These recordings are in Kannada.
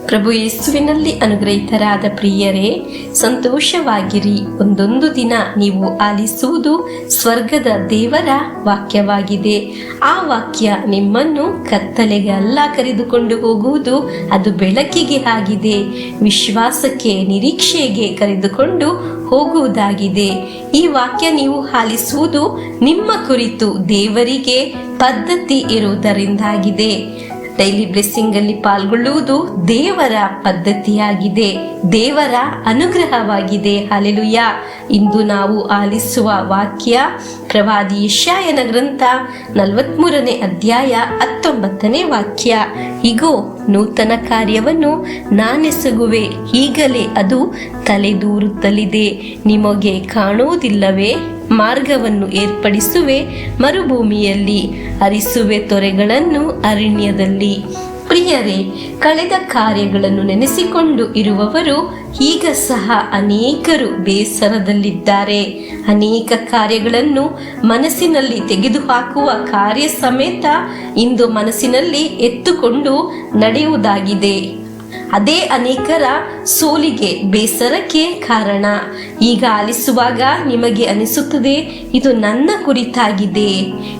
ಪ್ರಭು ಯೇಸುವಿನಲ್ಲಿ ಅನುಗ್ರಹಿತರಾದ ಪ್ರಿಯರೇ, ಸಂತೋಷವಾಗಿರಿ. ಒಂದೊಂದು ದಿನ ನೀವು ಆಲಿಸುವುದು ಸ್ವರ್ಗದ ದೇವರ ವಾಕ್ಯವಾಗಿದೆ. ಆ ವಾಕ್ಯ ನಿಮ್ಮನ್ನು ಕತ್ತಲೆಗೆ ಅಲ್ಲ ಕರೆದುಕೊಂಡು ಹೋಗುವುದು, ಅದು ಬೆಳಕಿಗೆ ಆಗಿದೆ. ವಿಶ್ವಾಸಕ್ಕೆ, ನಿರೀಕ್ಷೆಗೆ ಕರೆದುಕೊಂಡು ಹೋಗುವುದಾಗಿದೆ. ಈ ವಾಕ್ಯ ನೀವು ಆಲಿಸುವುದು ನಿಮ್ಮ ಕುರಿತು ದೇವರಿಗೆ ಪದ್ಧತಿ ಇರುವುದರಿಂದಾಗಿದೆ. ಡೈಲಿ ಬ್ಲೆಸ್ಸಿಂಗ್ ಅಲ್ಲಿ ಪಾಲ್ಗೊಳ್ಳುವುದು ದೇವರ ಪದ್ಧತಿಯಾಗಿದೆ, ದೇವರ ಅನುಗ್ರಹವಾಗಿದೆ. ಹಲ್ಲೆಲೂಯಾ. ಇಂದು ನಾವು ಆಲಿಸುವ ವಾಕ್ಯ ಪ್ರವಾದಿ ಯೆಶಾಯನ ಗ್ರಂಥ 43ನೇ ಅಧ್ಯಾಯ 19ನೇ ವಾಕ್ಯ. ಇಗೋ, ನೂತನ ಕಾರ್ಯವನ್ನು ನಾನೆಸಗುವೆ, ಈಗಲೇ ಅದು ತಲೆದೂರುತ್ತಲಿದೆ. ನಿಮಗೆ ಕಾಣುವುದಿಲ್ಲವೇ? ಮಾರ್ಗವನ್ನು ಏರ್ಪಡಿಸುವೆ ಮರುಭೂಮಿಯಲ್ಲಿ, ಹರಿಸುವೆ ತೊರೆಗಳನ್ನು ಅರಣ್ಯದಲ್ಲಿ. ಪ್ರಿಯರೇ, ಕಳೆದ ಕಾರ್ಯಗಳನ್ನು ನೆನೆಸಿಕೊಂಡು ಇರುವವರು ಈಗ ಸಹ ಅನೇಕರು ಬೇಸರದಲ್ಲಿದ್ದಾರೆ. ಅನೇಕ ಕಾರ್ಯಗಳನ್ನು ಮನಸ್ಸಿನಲ್ಲಿ ತೆಗೆದುಹಾಕುವ ಕಾರ್ಯ ಸಮೇತ ಇಂದು ಮನಸ್ಸಿನಲ್ಲಿ ಎತ್ತುಕೊಂಡು ನಡೆಯುವುದಾಗಿದೆ. ಅದೇ ಅನೇಕರ ಸೋಲಿಗೆ, ಬೇಸರಕ್ಕೆ ಕಾರಣ. ಈಗ ಆಲಿಸುವಾಗ ನಿಮಗೆ ಅನಿಸುತ್ತದೆ, ಇದು ನನ್ನ ಕುರಿತಾಗಿದೆ.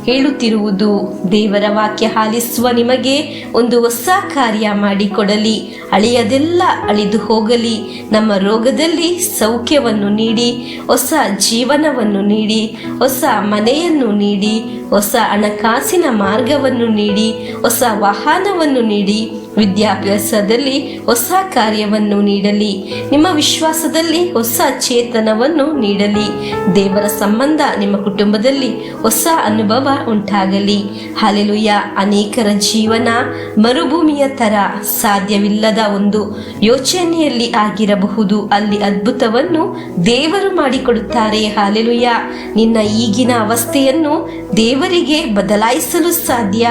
ಹೇಳುತ್ತಿರುವುದು ದೇವರ ವಾಕ್ಯ ಆಲಿಸುವ ನಿಮಗೆ ಒಂದು ಹೊಸ ಕಾರ್ಯ ಮಾಡಿಕೊಡಲಿ, ಹಳೆಯದೆಲ್ಲ ಅಳಿದು ಹೋಗಲಿ, ನಮ್ಮ ರೋಗದಲ್ಲಿ ಸೌಖ್ಯವನ್ನು ನೀಡಿ, ಹೊಸ ಜೀವನವನ್ನು ನೀಡಿ, ಹೊಸ ಮನೆಯನ್ನು ನೀಡಿ, ಹೊಸ ಹಣಕಾಸಿನ ಮಾರ್ಗವನ್ನು ನೀಡಿ, ಹೊಸ ವಾಹನವನ್ನು ನೀಡಿ, ವಿದ್ಯಾಭ್ಯಾಸದಲ್ಲಿ ಹೊಸ ಕಾರ್ಯವನ್ನು ನೀಡಲಿ, ನಿಮ್ಮ ವಿಶ್ವಾಸದಲ್ಲಿ ಹೊಸ ಚೇತನವನ್ನು ನೀಡಲಿ. ದೇವರ ಸಂಬಂಧ ನಿಮ್ಮ ಕುಟುಂಬದಲ್ಲಿ ಹೊಸ ಅನುಭವ ಉಂಟಾಗಲಿ. ಹಲ್ಲೆಲೂಯಾ. ಅನೇಕರ ಜೀವನ ಮರುಭೂಮಿಯ ತರ ಸಾಧ್ಯವಿಲ್ಲದ ಒಂದು ಯೋಚನೆಯಲ್ಲಿ ಆಗಿರಬಹುದು. ಅಲ್ಲಿ ಅದ್ಭುತವನ್ನು ದೇವರು ಮಾಡಿಕೊಡುತ್ತಾರೆ. ಹಲ್ಲೆಲೂಯಾ. ನಿನ್ನ ಈಗಿನ ಅವಸ್ಥೆಯನ್ನು ದೇವರಿಗೆ ಬದಲಾಯಿಸಲು ಸಾಧ್ಯ.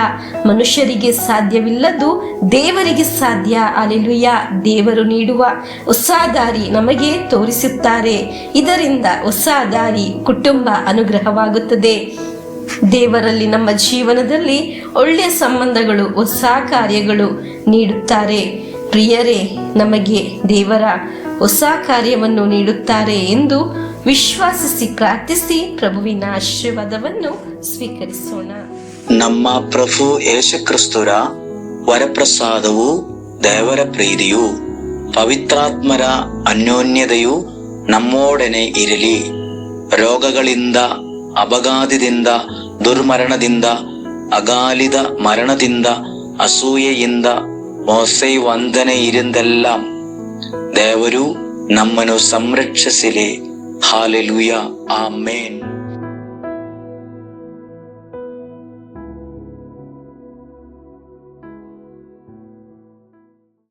ಮನುಷ್ಯರಿಗೆ ಸಾಧ್ಯವಿಲ್ಲದು ದೇವರಿಗೆ ಸಾಧ್ಯ. ಹಲ್ಲೆಲೂಯಾ. ದೇವರು ನೀಡುವ ಹೊಸ ದಾರಿ ನಮಗೆ ತೋರಿಸುತ್ತಾರೆ. ಇದರಿಂದ ಹೊಸ ದಾರಿ, ಕುಟುಂಬ ಅನುಗ್ರಹವಾಗುತ್ತದೆ. ದೇವರಲ್ಲಿ ನಮ್ಮ ಜೀವನದಲ್ಲಿ ಒಳ್ಳೆಯ ಸಂಬಂಧಗಳು, ಹೊಸ ಕಾರ್ಯಗಳು ನೀಡುತ್ತಾರೆ. ಪ್ರಿಯರೇ, ನಮಗೆ ದೇವರ ಹೊಸ ಕಾರ್ಯವನ್ನು ನೀಡುತ್ತಾರೆ ಎಂದು ವಿಶ್ವಾಸಿಸಿ ಪ್ರಾರ್ಥಿಸಿ ಪ್ರಭುವಿನ ಆಶೀರ್ವಾದವನ್ನು ಸ್ವೀಕರಿಸೋಣ. ನಮ್ಮ ಪ್ರಭು ಯೇಸುಕ್ರಿಸ್ತರ ವರಪ್ರಸಾದವು, ದೇವರ ಪ್ರೀತಿಯು, ಪವಿತ್ರಾತ್ಮರ ಅನ್ಯೋನ್ಯತೆಯು ನಮ್ಮೊಡನೆ ಇರಲಿ. ರೋಗಗಳಿಂದ, ಅಪಘಾತದಿಂದ, ದುರ್ಮರಣದಿಂದ, ಅಗಾಲಿದ ಮರಣದಿಂದ, ಅಸೂಯೆಯಿಂದ, ಮೋಸೆ ವಂದನೆಯಿಂದೆല്ലാം ದೇವರು ನಮ್ಮನ್ನು ಸಂರಕ್ಷಿಸಲಿ. ಹಾಲೆಲೂಯಾ. ಆಮೇನ್.